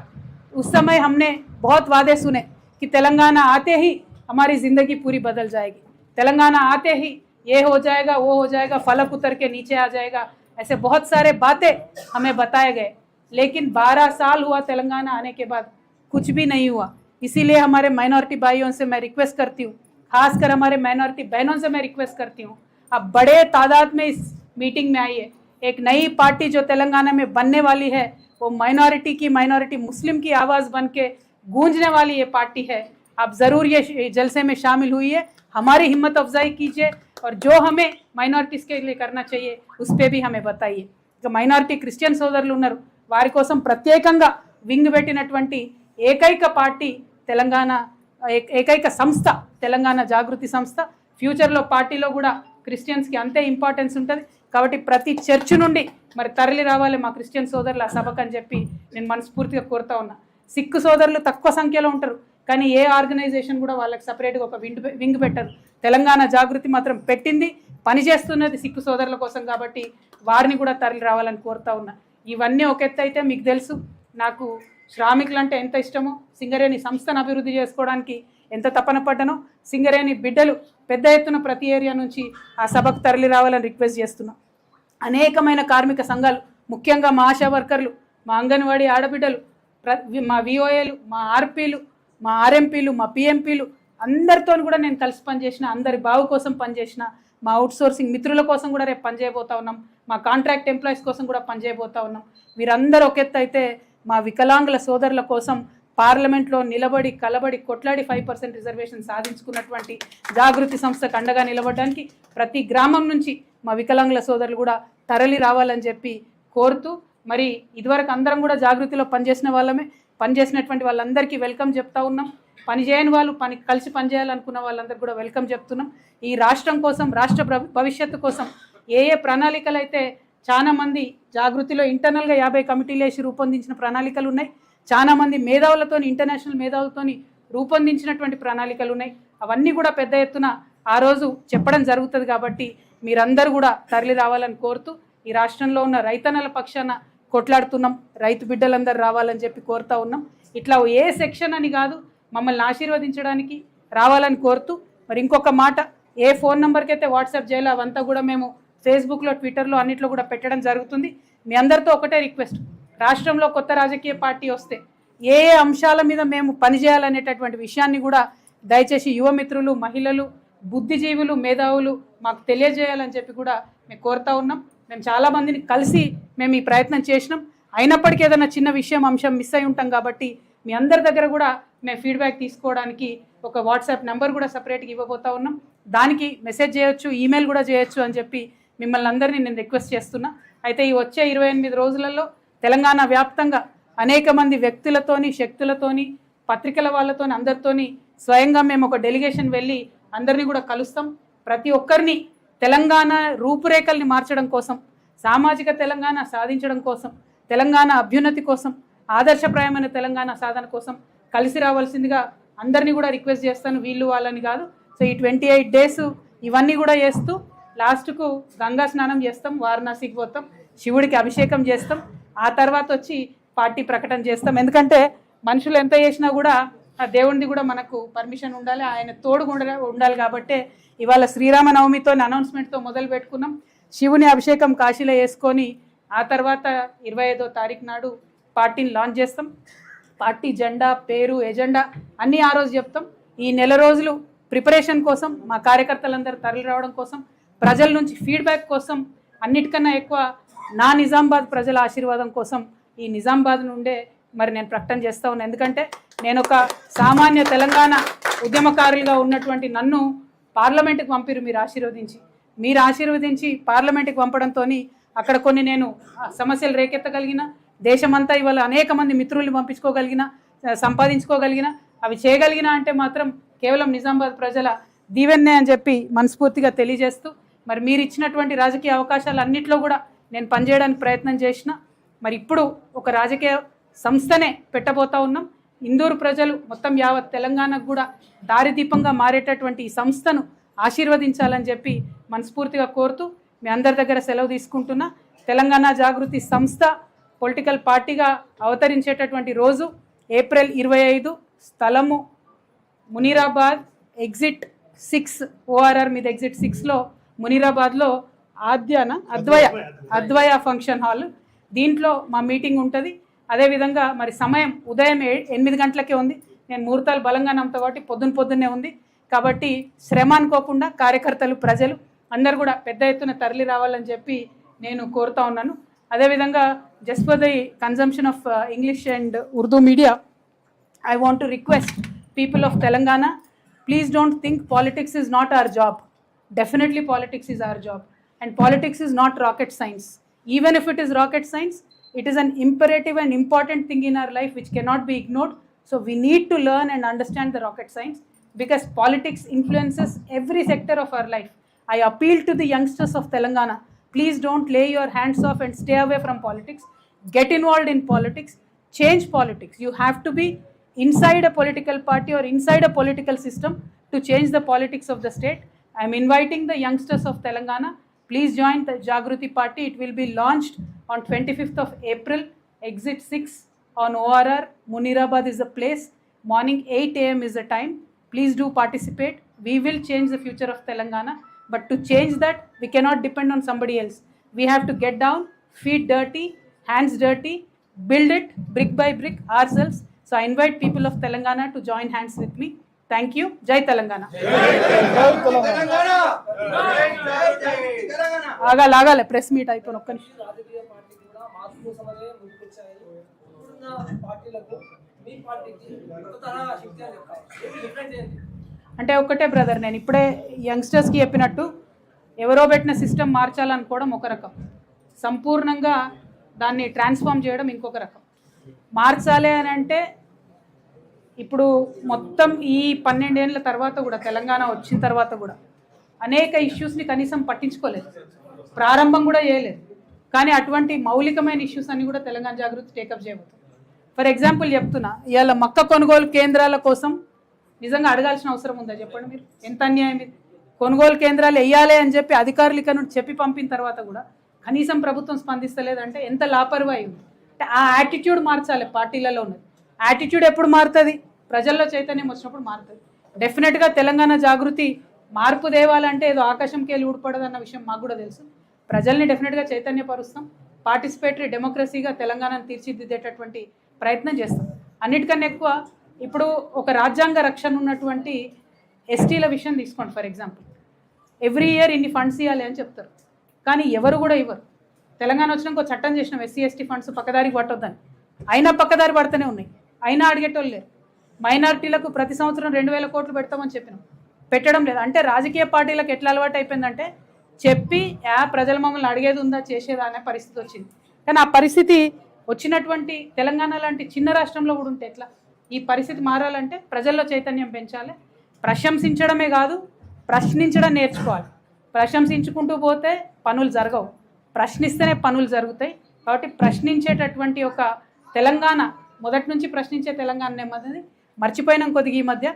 उस समय हमने बहुत वादे सुने कि तेलंगाना आते ही हमारी ज़िंदगी पूरी बदल जाएगी, तेलंगाना आते ही ये हो जाएगा, वो हो जाएगा, फलक उतर के नीचे आ जाएगा, ऐसे बहुत सारे बातें हमें बताए गए। लेकिन 12 साल हुआ तेलंगाना आने के बाद, कुछ भी नहीं हुआ। इसीलिए हमारे माइनॉरिटी भाइयों से मैं रिक्वेस्ट करती हूँ, खासकर हमारे माइनॉरिटी बहनों से मैं रिक्वेस्ट करती हूँ, आप बड़े तादाद में इस मीटिंग में आइए। एक नई पार्टी जो तेलंगाना में बनने वाली है, वो माइनॉरिटी की, माइनॉरिटी मुस्लिम की आवाज़ बन के गूंजने वाली ये पार्टी है। आप ज़रूर ये जलसे में शामिल हुई, हमारी हिम्मत अफजाई कीजिए, और जो हमें माइनॉरिटीज़ के लिए करना चाहिए उस पर भी हमें बताइए। जो మైనారిటీ క్రిస్టియన్ సోదరులు ఉన్నారు వారి కోసం ప్రత్యేకంగా వింగ్ పెట్టినటువంటి ఏకైక పార్టీ తెలంగాణ, ఏకైక సంస్థ తెలంగాణ జాగృతి సంస్థ. ఫ్యూచర్లో పార్టీలో కూడా క్రిస్టియన్స్కి అంతే ఇంపార్టెన్స్ ఉంటుంది. కాబట్టి ప్రతి చర్చ్ నుండి మరి తరలి రావాలి మా క్రిస్టియన్ సోదరులు ఆ సభకు అని చెప్పి నేను మనస్ఫూర్తిగా కోరుతా ఉన్నా. సిక్ సోదరులు తక్కువ సంఖ్యలో ఉంటారు, కానీ ఏ ఆర్గనైజేషన్ కూడా వాళ్ళకి సపరేట్గా ఒక వింగ్ పెట్టరు. తెలంగాణ జాగృతి మాత్రం పెట్టింది, పనిచేస్తున్నది సిక్కు సోదరుల కోసం. కాబట్టి వారిని కూడా తరలి రావాలని కోరుతా ఉన్నా. ఇవన్నీ ఒక ఎత్తు అయితే, మీకు తెలుసు నాకు శ్రామికులు అంటే ఎంత ఇష్టమో, సింగరేణి సంస్థను అభివృద్ధి చేసుకోవడానికి ఎంత తపన పడ్డానో, సింగరేణి బిడ్డలు పెద్ద ఎత్తున ప్రతి ఏరియా నుంచి ఆ సభకు తరలి రావాలని రిక్వెస్ట్ చేస్తున్నాం. అనేకమైన కార్మిక సంఘాలు, ముఖ్యంగా మా ఆశా వర్కర్లు, మా అంగన్వాడీ ఆడబిడ్డలు, మా విఓఏలు, మా ఆర్పీలు, మా ఆర్ఎంపీలు, మా పిఎంపీలు అందరితో కూడా నేను కలిసి పనిచేసిన, అందరి బావు కోసం పనిచేసిన, మా అవుట్సోర్సింగ్ మిత్రుల కోసం కూడా రేపు పనిచేయబోతా ఉన్నాం, మా కాంట్రాక్ట్ ఎంప్లాయీస్ కోసం కూడా పనిచేయబోతా ఉన్నాం. వీరందరూ ఒక ఎత్తు అయితే, మా వికలాంగుల సోదరుల కోసం పార్లమెంట్లో నిలబడి కలబడి కొట్లాడి 5% రిజర్వేషన్ సాధించుకున్నటువంటి జాగృతి సంస్థకు అండగా నిలబడడానికి ప్రతి గ్రామం నుంచి మా వికలాంగుల సోదరులు కూడా తరలి రావాలని చెప్పి కోరుతూ, మరి ఇదివరకు అందరం కూడా జాగృతిలో పనిచేసినటువంటి వాళ్ళందరికీ వెల్కమ్ చెప్తా ఉన్నాం. పనిచేయని వాళ్ళు కలిసి పనిచేయాలనుకున్న వాళ్ళందరికీ కూడా వెల్కమ్ చెప్తున్నాం. ఈ రాష్ట్రం కోసం, రాష్ట్ర భవిష్యత్తు కోసం ఏ ప్రణాళికలు అయితే చాలామంది జాగృతిలో ఇంటర్నల్గా 50 కమిటీలు వేసి రూపొందించిన ప్రణాళికలు ఉన్నాయి, చాలామంది మేధావులతో, ఇంటర్నేషనల్ మేధావులతో రూపొందించినటువంటి ప్రణాళికలు ఉన్నాయి. అవన్నీ కూడా పెద్ద ఎత్తున ఆ రోజు చెప్పడం జరుగుతుంది. కాబట్టి మీరందరూ కూడా తరలి రావాలని కోరుతూ, ఈ రాష్ట్రంలో ఉన్న రైతన్నల పక్షాన కొట్లాడుతున్నాం, రైతు బిడ్డలందరూ రావాలని చెప్పి కోరుతా ఉన్నాం. ఇట్లా ఏ సెక్షన్ అని కాదు, మమ్మల్ని ఆశీర్వదించడానికి రావాలని కోరుతూ, మరి ఇంకొక మాట, ఏ ఫోన్ నెంబర్కి అయితే వాట్సాప్ చేయాలో అవంతా కూడా మేము ఫేస్బుక్లో, ట్విట్టర్లో అన్నిట్లో కూడా పెట్టడం జరుగుతుంది. మీ అందరితో ఒకటే రిక్వెస్ట్, రాష్ట్రంలో కొత్త రాజకీయ పార్టీ వస్తే ఏ అంశాల మీద మేము పనిచేయాలనేటటువంటి విషయాన్ని కూడా దయచేసి యువమిత్రులు, మహిళలు, బుద్ధిజీవులు, మేధావులు మాకు తెలియజేయాలని చెప్పి కూడా మేము కోరుతా ఉన్నాం. మేము చాలామందిని కలిసి మేము ఈ ప్రయత్నం చేసినాం. అయినప్పటికీ ఏదైనా చిన్న విషయం, అంశం మిస్ అయి ఉంటాం. కాబట్టి మీ అందరి దగ్గర కూడా మేము ఫీడ్బ్యాక్ తీసుకోవడానికి ఒక వాట్సాప్ నెంబర్ కూడా సపరేట్గా ఇవ్వబోతా ఉన్నాం. దానికి మెసేజ్ చేయొచ్చు, ఈమెయిల్ కూడా చేయొచ్చు అని చెప్పి మిమ్మల్ని అందరినీ నేను రిక్వెస్ట్ చేస్తున్నా. అయితే ఈ వచ్చే 28 రోజులలో తెలంగాణ వ్యాప్తంగా అనేక మంది వ్యక్తులతోని, శక్తులతోని, పత్రికల వాళ్ళతోని, అందరితోని స్వయంగా మేము ఒక డెలిగేషన్ వెళ్ళి అందరినీ కూడా కలుస్తాం. ప్రతి ఒక్కరిని తెలంగాణ రూపురేఖల్ని మార్చడం కోసం, సామాజిక తెలంగాణ సాధించడం కోసం, తెలంగాణ అభ్యున్నతి కోసం, ఆదర్శప్రాయమైన తెలంగాణ సాధన కోసం కలిసి రావాల్సిందిగా అందరినీ కూడా రిక్వెస్ట్ చేస్తాను. వీళ్ళు వాళ్ళని కాదు. సో ఈ 28 డేస్ ఇవన్నీ కూడా చేస్తూ లాస్ట్కు గంగా స్నానం చేస్తాం, వారణాసికి పోతాం, శివుడికి అభిషేకం చేస్తాం, ఆ తర్వాత వచ్చి పార్టీ ప్రకటన చేస్తాం. ఎందుకంటే మనుషులు ఎంత చేసినా కూడా ఆ దేవుడిది కూడా మనకు పర్మిషన్ ఉండాలి, ఆయన తోడు ఉండాలి. కాబట్టి ఇవాళ శ్రీరామనవమితో అనౌన్స్మెంట్తో మొదలు పెట్టుకున్నాం. శివుని అభిషేకం కాశీలో వేసుకొని ఆ తర్వాత 25వ తారీఖు నాడు పార్టీని లాంచ్ చేస్తాం. పార్టీ జెండా, పేరు, ఎజెండా అన్నీ ఆ రోజు చెప్తాం. ఈ నెల రోజులు ప్రిపరేషన్ కోసం, మా కార్యకర్తలందరూ తరలి రావడం కోసం, ప్రజల నుంచి ఫీడ్బ్యాక్ కోసం, అన్నిటికన్నా ఎక్కువ నా నిజామాబాద్ ప్రజల ఆశీర్వాదం కోసం ఈ నిజామాబాద్ నుండే మరి నేను ప్రకటన చేస్తూ ఉన్నాను. ఎందుకంటే నేను ఒక సామాన్య తెలంగాణ ఉద్యమకారులుగా ఉన్నటువంటి నన్ను పార్లమెంటుకి పంపిరు మీరు ఆశీర్వదించి పార్లమెంటుకి పంపడంతో అక్కడ కొన్ని నేను సమస్యలు రేకెత్తగలిగిన, దేశమంతా ఇవాళ అనేక మంది మిత్రుల్ని పంపించుకోగలిగిన, సంపాదించుకోగలిగిన, అవి చేయగలిగిన అంటే మాత్రం కేవలం నిజామాబాద్ ప్రజల దీవెన్నే అని చెప్పి మనస్ఫూర్తిగా తెలియజేస్తూ, మరి మీరు ఇచ్చినటువంటి రాజకీయ అవకాశాలు అన్నింటిలో కూడా నేను పనిచేయడానికి ప్రయత్నం చేసిన. మరి ఇప్పుడు ఒక రాజకీయ సంస్థనే పెట్టబోతా ఉన్నాం. ఇందూరు ప్రజలు మొత్తం యావత్ తెలంగాణకు కూడా దారిదీపంగా మారేటటువంటి ఈ సంస్థను ఆశీర్వదించాలని చెప్పి మనస్ఫూర్తిగా కోరుతూ మీ అందరి దగ్గర సెలవు తీసుకుంటున్నా. తెలంగాణ జాగృతి సంస్థ పొలిటికల్ పార్టీగా అవతరించేటటువంటి రోజు ఏప్రిల్ 25, స్థలము మునీరాబాద్, ఎగ్జిట్ 6, ORR మీద ఎగ్జిట్ 6లో మునీరాబాద్లో అద్వయ ఫంక్షన్ హాల్, దీంట్లో మా మీటింగ్ ఉంటుంది. అదేవిధంగా మరి సమయం ఉదయం 8 గంటలకే ఉంది. నేను ముహూర్తాలు బలంగా నమ్ముతా కాబట్టి పొద్దున్నే ఉంది. కాబట్టి శ్రమ అనుకోకుండా కార్యకర్తలు, ప్రజలు అందరు కూడా పెద్ద ఎత్తున తరలి రావాలని చెప్పి నేను కోరుతా ఉన్నాను. అదేవిధంగా just for the consumption of English and Urdu media, I want to request people of Telangana, please don't think politics is not our job. Definitely politics is our job, and politics is not rocket science. Even if it is rocket science, it is an imperative and important thing in our life which cannot be ignored. So we need to learn and understand the rocket science, because politics influences every sector of our life. I appeal to the youngsters of Telangana, please don't lay your hands off and stay away from politics. Get involved in politics, change politics. You have to be inside a political party or inside a political system to change the politics of the state. I am inviting the youngsters of Telangana, please join the Jagruti party. It will be launched on 25th of April, exit 6 on ORR. Munirabad is the place. Morning 8 a.m. is the time. Please do participate. We will change the future of Telangana, but to change that, we cannot depend on somebody else. We have to get down, feet dirty, hands dirty, build it brick by brick ourselves. So I invite people of Telangana to join hands with me. Thank you. Jai Telangana. ఆగాలే ప్రెస్ మీట్ అయిపోయిన ఒక్క నిమిషం. అంటే ఒక్కటే బ్రదర్, నేను ఇప్పుడే యంగ్స్టర్స్కి చెప్పినట్టు, ఎవరో పెట్టిన సిస్టమ్ మార్చాలనుకోవడం ఒక రకం, సంపూర్ణంగా దాన్ని ట్రాన్స్ఫార్మ్ చేయడం ఇంకొక రకం. మార్చాలి అని అంటే ఇప్పుడు మొత్తం ఈ 12 ఏళ్ళ తర్వాత కూడా, తెలంగాణ వచ్చిన తర్వాత కూడా అనేక ఇష్యూస్ని కనీసం పట్టించుకోలేదు, ప్రారంభం కూడా చేయలేదు. కానీ అటువంటి మౌలికమైన ఇష్యూస్ అన్ని కూడా తెలంగాణ జాగృతి టేకప్ చేయబోతుంది. ఫర్ ఎగ్జాంపుల్ చెప్తున్నా, ఇవాళ మక్క కొనుగోలు కేంద్రాల కోసం నిజంగా అడగాల్సిన అవసరం ఉందా చెప్పండి మీరు? ఎంత అన్యాయం ఇది. కొనుగోలు కేంద్రాలు వేయాలి అని చెప్పి అధికారులు ఇక్కడ నుండి చెప్పి పంపిన తర్వాత కూడా కనీసం ప్రభుత్వం స్పందిస్తలేదంటే ఎంత లాపర్వాయి ఉంది. అంటే ఆ యాటిట్యూడ్ మార్చాలి పార్టీలలో ఉన్నది. యాటిట్యూడ్ ఎప్పుడు మారుతుంది? ప్రజల్లో చైతన్యం వచ్చినప్పుడు మారుతుంది. డెఫినెట్గా తెలంగాణ జాగృతి మార్పు తేవాలంటే ఏదో ఆకాశంకి వెళ్ళి ఊడిపడదన్న విషయం మాకు కూడా తెలుసు. ప్రజల్ని డెఫినెట్గా చైతన్యపరుస్తాం. పార్టిసిపేటరీ డెమోక్రసీగా తెలంగాణను తీర్చిదిద్దేటటువంటి ప్రయత్నం చేస్తాం. అన్నిటికన్నా ఎక్కువ ఇప్పుడు ఒక రాజ్యాంగ రక్షణ ఉన్నటువంటి ఎస్టీల విషయం తీసుకోండి. ఫర్ ఎగ్జాంపుల్, ఎవ్రీ ఇయర్ ఇన్ని ఫండ్స్ ఇవ్వాలి అని చెప్తారు, కానీ ఎవరు కూడా ఇవ్వరు. తెలంగాణ వచ్చినాక చట్టం చేసినాం, ఎస్సీ ఎస్టీ ఫండ్స్ పక్కదారికి పట్టొద్దని. అయినా పక్కదారి పడుతూనే ఉన్నాయి, అయినా అడిగేటోళ్ళు లేరు. మైనారిటీలకు ప్రతి సంవత్సరం 2000 కోట్లు పెడతామని చెప్పినాం, పెట్టడం లేదు. అంటే రాజకీయ పార్టీలకు ఎట్లా అలవాటు అయిపోయిందంటే చెప్పి ప్రజలు మమ్మల్ని అడిగేది ఉందా చేసేదా అనే పరిస్థితి వచ్చింది. కానీ ఆ పరిస్థితి వచ్చినటువంటి తెలంగాణ లాంటి చిన్న రాష్ట్రంలో కూడా ఉంటే ఎట్లా? ఈ పరిస్థితి మారాలంటే ప్రజల్లో చైతన్యం పెంచాలి. ప్రశంసించడమే కాదు, ప్రశ్నించడం నేర్చుకోవాలి. ప్రశంసించుకుంటూ పోతే పనులు జరగవు, ప్రశ్నిస్తేనే పనులు జరుగుతాయి. కాబట్టి ప్రశ్నించేటటువంటి ఒక తెలంగాణ, మొదటి నుంచి ప్రశ్నించే తెలంగాణ నెమ్మది మర్చిపోయినాం కొద్దిగా. ఈ మధ్య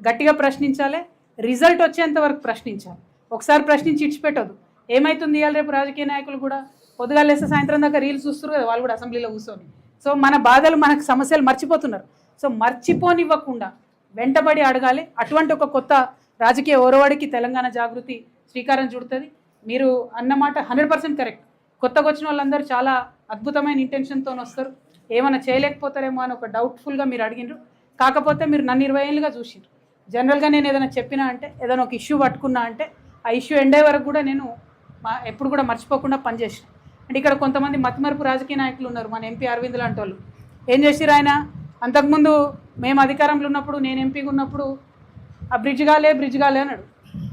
గట్టిగా ప్రశ్నించాలి, రిజల్ట్ వచ్చేంత వరకు ప్రశ్నించాలి. ఒకసారి ప్రశ్నించి ఇచ్చిపెట్టదు. ఏమవుతుంది ఇవాళ రేపు రాజకీయ నాయకులు కూడా పొద్దుగా లేస్తే సాయంత్రం దాకా రీల్స్ చూస్తారు కదా, వాళ్ళు కూడా అసెంబ్లీలో కూర్చొని. సో మన బాధలు, మనకు సమస్యలు మర్చిపోతున్నారు. సో మర్చిపోనివ్వకుండా వెంటబడి అడగాలి. అటువంటి ఒక కొత్త రాజకీయ ఓరవాడికి తెలంగాణ జాగృతి శ్రీకారం చుడుతుంది. మీరు అన్నమాట 100% కరెక్ట్. కొత్తగా వచ్చిన వాళ్ళందరూ చాలా అద్భుతమైన ఇంటెన్షన్తో వస్తారు, ఏమైనా చేయలేకపోతారేమో అని ఒక డౌట్ఫుల్గా మీరు అడిగినారు. కాకపోతే మీరు నన్ను 20 ఏళ్ళుగా చూసినారు. జనరల్గా నేను ఏదైనా చెప్పినా అంటే, ఏదైనా ఒక ఇష్యూ పట్టుకున్నా అంటే ఆ ఇష్యూ ఎండే వరకు కూడా నేను ఎప్పుడు కూడా మర్చిపోకుండా పనిచేసిన. అంటే ఇక్కడ కొంతమంది మతిమరుపు రాజకీయ నాయకులు ఉన్నారు. మన ఎంపీ అరవింద్ లాంటి వాళ్ళు ఏం చేసిరు, ఆయన అంతకుముందు మేము అధికారంలో ఉన్నప్పుడు, నేను ఎంపీగా ఉన్నప్పుడు ఆ బ్రిడ్జ్ కాలే అన్నాడు.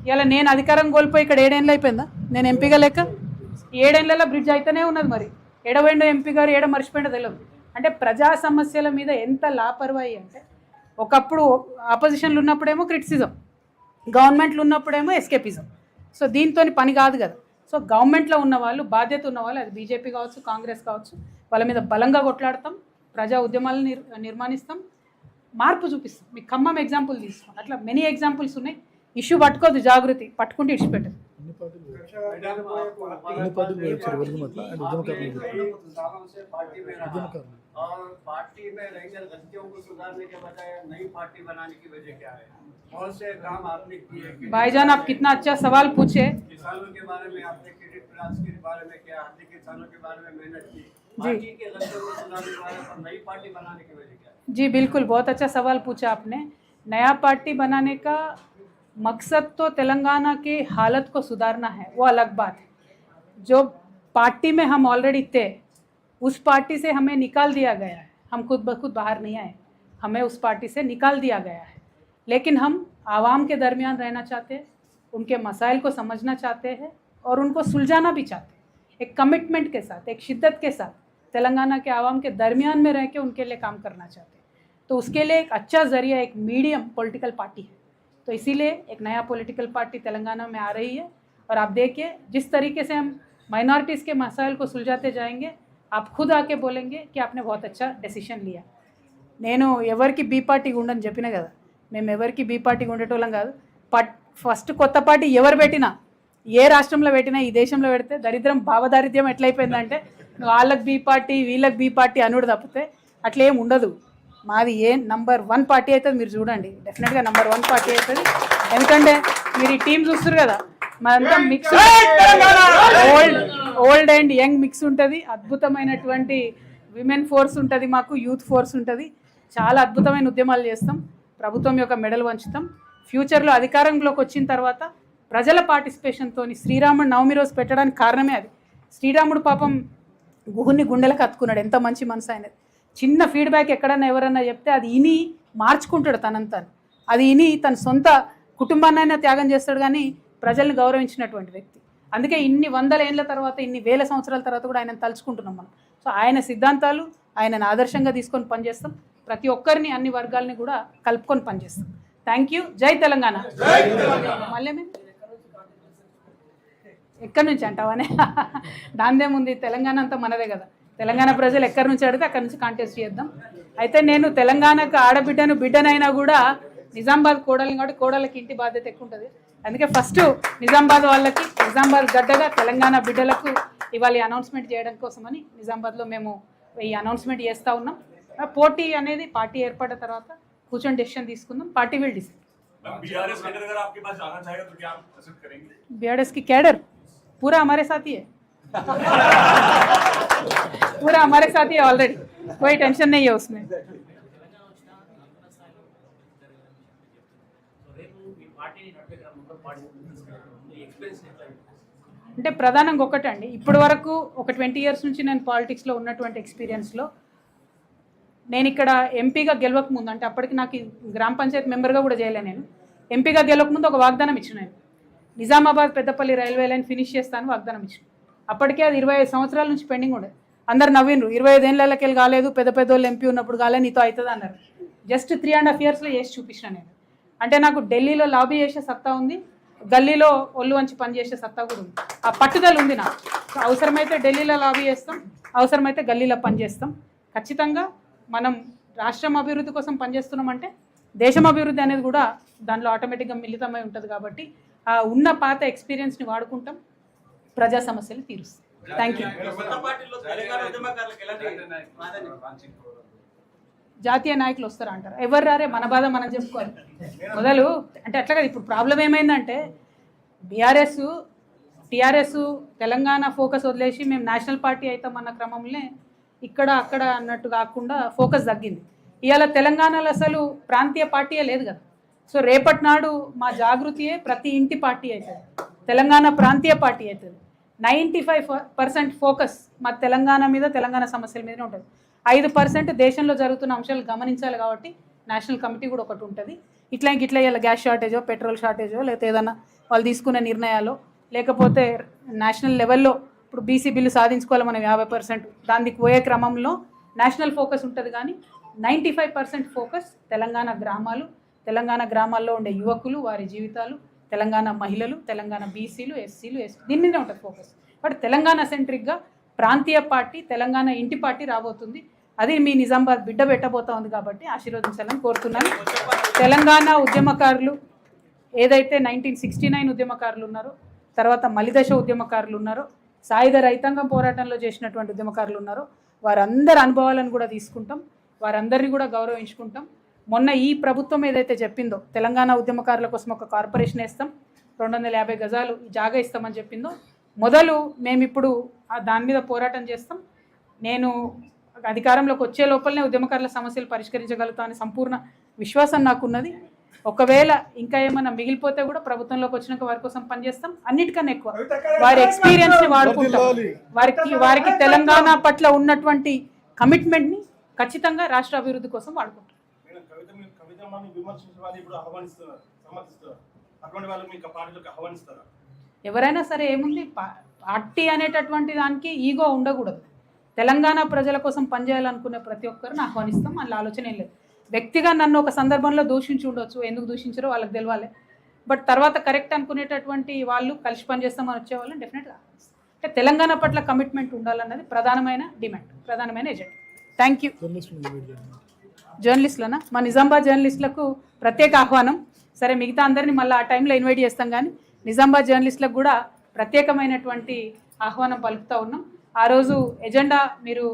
ఇలా నేను అధికారం కోల్పోయి ఇక్కడ 7 ఏళ్ళు అయిపోయిందా నేను ఎంపీగా లేక? 7 ఏళ్ళలో బ్రిడ్జ్ అయితేనే ఉన్నది. మరి ఎడబోయిండో ఎంపీ గారు, ఏడ మర్చిపోయిండో తెలియదు. అంటే ప్రజా సమస్యల మీద ఎంత లాపర్వాయి అంటే, ఒకప్పుడు ఆపోజిషన్లు ఉన్నప్పుడేమో క్రిటిసిజం, గవర్నమెంట్లు ఉన్నప్పుడేమో ఎస్కేపిజం. సో దీంతో పని కాదు కదా. సో గవర్నమెంట్లో ఉన్న వాళ్ళు, బాధ్యత ఉన్న వాళ్ళు, అది బీజేపీ కావచ్చు, కాంగ్రెస్ కావచ్చు, వాళ్ళ మీద బలంగా కొట్లాడతాం, ప్రజా ఉద్యమాలను నిర్మాణిస్తాం, మార్పు చూపిస్తాం. మీకు ఖమ్మం ఎగ్జాంపుల్ తీసుకోండి, అట్లా మెనీ ఎగ్జాంపుల్స్ ఉన్నాయి. ఇష్యూ పట్టుకోదు జాగృతి, పట్టుకుంటే ఇడిచిపెట్టదు. और पार्टी में रह गलतियों को सुधारने के बजाय नई पार्टी बनाने की वजह क्या है? बहुत से काम आपने किए। भाईजान आप कितना अच्छा सवाल पूछे। किसानों के बारे में आपने क्रेडिट प्लास के बारे में क्या, आपने किसानों के बारे में मेहनत की, जी। पार्टी के लक्ष्यों को सुधारने वाले और नई पार्टी बनाने की वजह क्या है? जी बिल्कुल, बहुत अच्छा सवाल पूछा आपने। नया पार्टी बनाने का मकसद तो तेलंगाना की हालत को सुधारना है, वो अलग बात है। जो पार्टी में हम ऑलरेडी थे, उस पार्टी से हमें निकाल दिया गया है। हम खुद ब खुद बाहर नहीं आए, हमें उस पार्टी से निकाल दिया गया है। लेकिन हम आवाम के दरमियान रहना चाहते हैं, उनके मसाइल को समझना चाहते हैं और उनको सुलझाना भी चाहते हैं। एक कमिटमेंट के साथ, एक शिद्दत के साथ तेलंगाना के आवाम के दरमियान में रह के उनके लिए काम करना चाहते हैं। तो उसके लिए एक अच्छा ज़रिया एक मीडियम पॉलिटिकल पार्टी है। तो इसीलिए एक नया पॉलिटिकल पार्टी तेलंगाना में आ रही है। और आप देखिए जिस तरीके से हम माइनॉरिटीज़ के मसाइल को सुलझाते जाएंगे, आप खुद आके बोलेंगे कि आपने बहुत अच्छा డెసిషన్ लिया। నేను ఎవరికి బీ పార్టీ ఉండని చెప్పినా కదా, మేము ఎవరికి బీ పార్టీ ఉండేటోళ్ళం కాదు. ఫస్ట్ కొత్త పార్టీ ఎవరు పెట్టినా, ఏ రాష్ట్రంలో పెట్టినా, ఈ దేశంలో పెడితే దరిద్రం భావదారిద్ర్యం ఎట్లయిపోయిందంటే నువ్వు వాళ్ళకి బీ పార్టీ వీళ్ళకి బీ పార్టీ అనుడు తప్పితే అట్లేం ఉండదు. మాది నంబర్ 1 పార్టీ అవుతుంది. మీరు చూడండి, డెఫినెట్గా నంబర్ 1 పార్టీ అవుతుంది. ఎందుకంటే మీరు ఈ టీం చూస్తారు కదా, మనంతా mix, old and young mix ఉంటుంది. అద్భుతమైనటువంటి విమెన్ ఫోర్స్ ఉంటుంది, మాకు యూత్ ఫోర్స్ ఉంటుంది. చాలా అద్భుతమైన ఉద్యమాలు చేస్తాం, ప్రభుత్వం యొక్క మెడల్ వంచుతాం. ఫ్యూచర్లో అధికారంలోకి వచ్చిన తర్వాత ప్రజల పార్టిసిపేషన్తో శ్రీరాముడు నవమి రోజు పెట్టడానికి కారణమే అది. శ్రీరాముడు పాపం గుహుని గుండెలకు అత్తుకున్నాడు, ఎంత మంచి మనసు ఆయనది. చిన్న ఫీడ్బ్యాక్ ఎక్కడన్నా ఎవరన్నా చెప్తే అది ఇని మార్చుకుంటాడు తనంతా. అది ఇని తన సొంత కుటుంబాన్నైనా త్యాగం చేస్తాడు, కానీ ప్రజల్ని గౌరవించినటువంటి వ్యక్తి. అందుకే ఇన్ని వందల ఏళ్ళ తర్వాత, ఇన్ని వేల సంవత్సరాల తర్వాత కూడా ఆయనను తలుచుకుంటున్నాం మనం. సో ఆయన సిద్ధాంతాలు ఆయనను ఆదర్శంగా తీసుకొని పనిచేస్తాం. ప్రతి ఒక్కరిని, అన్ని వర్గాలని కూడా కలుపుకొని పనిచేస్తాం. Thank you. జై తెలంగాణ. మళ్ళీ మేము ఎక్కడి నుంచి అంటావనే దాందేముంది, తెలంగాణ అంతా మనదే కదా. తెలంగాణ ప్రజలు ఎక్కడి నుంచి అడిగితే అక్కడి నుంచి కాంటెస్ట్ చేద్దాం. అయితే నేను తెలంగాణకు ఆడబిడ్డను, బిడ్డనైనా కూడా నిజామాబాద్ కోడలు కాబట్టి కోడలకి ఇంటి బాధ్యత ఎక్కువ ఉంటుంది. అందుకే ఫస్ట్ నిజామాబాద్ వాళ్ళకి, నిజామాబాద్ గడ్డగా తెలంగాణ బిడ్డలకు ఇవాళ అనౌన్స్మెంట్ చేయడం కోసమని నిజామాబాద్లో మేము ఈ అనౌన్స్మెంట్ చేస్తూ ఉన్నాం. పోటీ అనేది పార్టీ ఏర్పడిన తర్వాత కూర్చొని డెసిషన్ తీసుకుందాం. Party will decide. बीआरएस की कैडर पूरा हमारे साथ ही है, पूरा हमारे साथ ही है ऑलरेडी, कोई टेंशन नहीं है उसमें. అంటే ప్రధానంగా ఒకటే అండి, ఇప్పటి వరకు ఒక 20 years నుంచి నేను పాలిటిక్స్లో ఉన్నటువంటి ఎక్స్పీరియన్స్లో, నేను ఇక్కడ ఎంపీగా గెలవక ముందు, అంటే అప్పటికి నాకు గ్రామ పంచాయతీ మెంబర్గా కూడా చేయలే, నేను ఎంపీగా గెలవక ముందు ఒక వాగ్దానం ఇచ్చిన. నేను Nizamabad Peddapalli railway line finish చేస్తాను వాగ్దానం ఇచ్చిన. అప్పటికే అది 25 సంవత్సరాల నుంచి పెండింగ్ ఉండేది. అందరు నవ్విండ్రు, 25 ఏళ్ళకి వెళ్ళి కాలేదు, పెద్ద పెద్దోళ్ళు ఎంపీ ఉన్నప్పుడు కాలేదు, నీతో అవుతుంది అన్నారు. జస్ట్ 3.5 yearsలో చేసి చూపించిన నేను. అంటే నాకు ఢిల్లీలో లాబీ చేసే సత్తా ఉంది, గల్లీలో ఒళ్ళు వంచి పనిచేసే సత్తా కూడా ఉంది. ఆ పట్టుదల ఉంది నాకు. అవసరమైతే ఢిల్లీలో లాబీ చేస్తాం, అవసరమైతే గల్లీలో పనిచేస్తాం. ఖచ్చితంగా మనం రాష్ట్రం అభివృద్ధి కోసం పనిచేస్తున్నామంటే దేశం అభివృద్ధి అనేది కూడా దానిలో ఆటోమేటిక్గా మిళితమై ఉంటుంది. కాబట్టి ఆ ఉన్న పాత ఎక్స్పీరియన్స్ని వాడుకుంటాం, ప్రజా సమస్యలు తీరుస్తాం. Thank you. జాతీయ నాయకులు వస్తారా అంటారు, ఎవరు రారే, మన బాధ మనం చెప్పుకోవాలి మొదలు. అంటే అట్లా కదా. ఇప్పుడు ప్రాబ్లం ఏమైందంటే బీఆర్ఎస్ టీఆర్ఎస్ తెలంగాణ ఫోకస్ వదిలేసి మేము నేషనల్ పార్టీ అవుతామన్న క్రమంలో ఇక్కడ అక్కడ అన్నట్టు కాకుండా ఫోకస్ తగ్గింది. ఇవాళ తెలంగాణలో అసలు ప్రాంతీయ పార్టీయే లేదు కదా. సో రేపటి నాడు మా జాగృతియే ప్రతి ఇంటి పార్టీ అవుతుంది, తెలంగాణ ప్రాంతీయ పార్టీ అవుతుంది. 95% ఫోకస్ మా తెలంగాణ మీద, తెలంగాణ సమస్యల మీదనే ఉంటుంది. 5% దేశంలో జరుగుతున్న అంశాలు గమనించాలి కాబట్టి నేషనల్ కమిటీ కూడా ఒకటి ఉంటుంది. ఇట్లా ఇలా గ్యాస్ షార్టేజో, పెట్రోల్ షార్టేజో, లేకపోతే ఏదైనా వాళ్ళు తీసుకునే నిర్ణయాలు, లేకపోతే నేషనల్ లెవెల్లో ఇప్పుడు బీసీ బిల్లు సాధించుకోవాలి మనం 50%, దానికి పోయే క్రమంలో నేషనల్ ఫోకస్ ఉంటుంది. కానీ 95% ఫోకస్ తెలంగాణ గ్రామాలు, తెలంగాణ గ్రామాల్లో ఉండే యువకులు, వారి జీవితాలు, తెలంగాణ మహిళలు, తెలంగాణ బీసీలు, ఎస్సీలు, దీని మీదే ఉంటుంది ఫోకస్. బట్ తెలంగాణ సెంట్రిక్గా ప్రాంతీయ పార్టీ, తెలంగాణ ఇంటి పార్టీ రాబోతుంది. అది మీ నిజామాబాద్ బిడ్డ పెట్టబోతా ఉంది కాబట్టి ఆశీర్వదించాలని కోరుతున్నాను. తెలంగాణ ఉద్యమకారులు ఏదైతే 1969 ఉద్యమకారులు ఉన్నారో, తర్వాత మలిదశ ఉద్యమకారులు ఉన్నారో, సాయుధ రైతాంగం పోరాటంలో చేసినటువంటి ఉద్యమకారులు ఉన్నారో, వారందరి అనుభవాలను కూడా తీసుకుంటాం, వారందరినీ కూడా గౌరవించుకుంటాం. మొన్న ఈ ప్రభుత్వం ఏదైతే చెప్పిందో తెలంగాణ ఉద్యమకారుల కోసం ఒక కార్పొరేషన్ వేస్తాం, 250 గజాలు జాగా ఇస్తామని చెప్పిందో మొదలు మేమిప్పుడు దాని మీద పోరాటం చేస్తాం. నేను అధికారంలోకి వచ్చే లోపలనే ఉద్యమకారుల సమస్యలు పరిష్కరించగలుగుతా అని సంపూర్ణ విశ్వాసం నాకున్నది. ఒకవేళ ఇంకా ఏమైనా మిగిలిపోతే కూడా ప్రభుత్వంలోకి వచ్చినాక వారి కోసం పనిచేస్తాం. అన్నిటికన్నా ఎక్కువ వారి ఎక్స్పీరియన్స్ని వాడుకుంటాం. వారికి తెలంగాణ పట్ల ఉన్నటువంటి కమిట్మెంట్ని ఖచ్చితంగా రాష్ట్ర అభివృద్ధి కోసం వాడుకుంటాం. ఎవరైనా సరే ఏముంది, పార్టీ అనేటటువంటి దానికి ఈగో ఉండకూడదు. తెలంగాణ ప్రజల కోసం పనిచేయాలనుకునే ప్రతి ఒక్కరిని ఆహ్వానిస్తాం. అందులో ఆలోచన ఏం లేదు. వ్యక్తిగా నన్ను ఒక సందర్భంలో దూషించి ఉండొచ్చు, ఎందుకు దూషించారో వాళ్ళకి తెలియాలి. బట్ తర్వాత కరెక్ట్ అనుకునేటటువంటి వాళ్ళు కలిసి పనిచేస్తామని వచ్చేవాళ్ళని డెఫినెట్గా అంటే తెలంగాణ పట్ల కమిట్మెంట్ ఉండాలన్నది ప్రధానమైన డిమాండ్, ప్రధానమైన ఎజెండా. Thank you. జర్నలిస్టులనా? మా నిజామాబాద్ జర్నలిస్టులకు ప్రత్యేక ఆహ్వానం. సరే, మిగతా అందరినీ మళ్ళీ ఆ టైంలో ఇన్వైట్ చేస్తాం, కానీ నిజామాబాద్ జర్నలిస్టులకు కూడా ప్రత్యేకమైనటువంటి ఆహ్వానం పలుకుతూ ఉన్నాం. ఆ రోజు ఎజెండా మీరు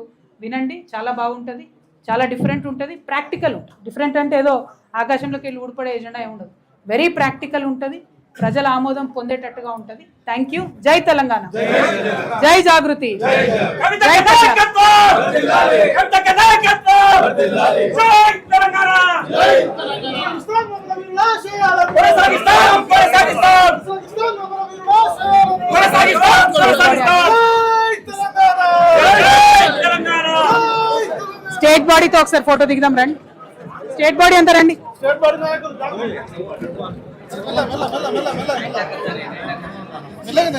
వినండి, చాలా బాగుంటుంది, చాలా డిఫరెంట్ ఉంటుంది, ప్రాక్టికల్ ఉంటుంది. డిఫరెంట్ అంటే ఏదో ఆకాశంలోకి వెళ్ళి ఊడిపడే ఎజెండా ఏమి ఉండదు, వెరీ ప్రాక్టికల్ ఉంటుంది, ప్రజల ఆమోదం పొందేటట్టుగా ఉంటుంది. Thank you. జై తెలంగాణ, జై జాగృతి, జై స్టేట్ బాడీతో ఒకసారి ఫోటో దిగుదాం రండి. స్టేట్ బాడీ అంతా రండి. మెల్లగా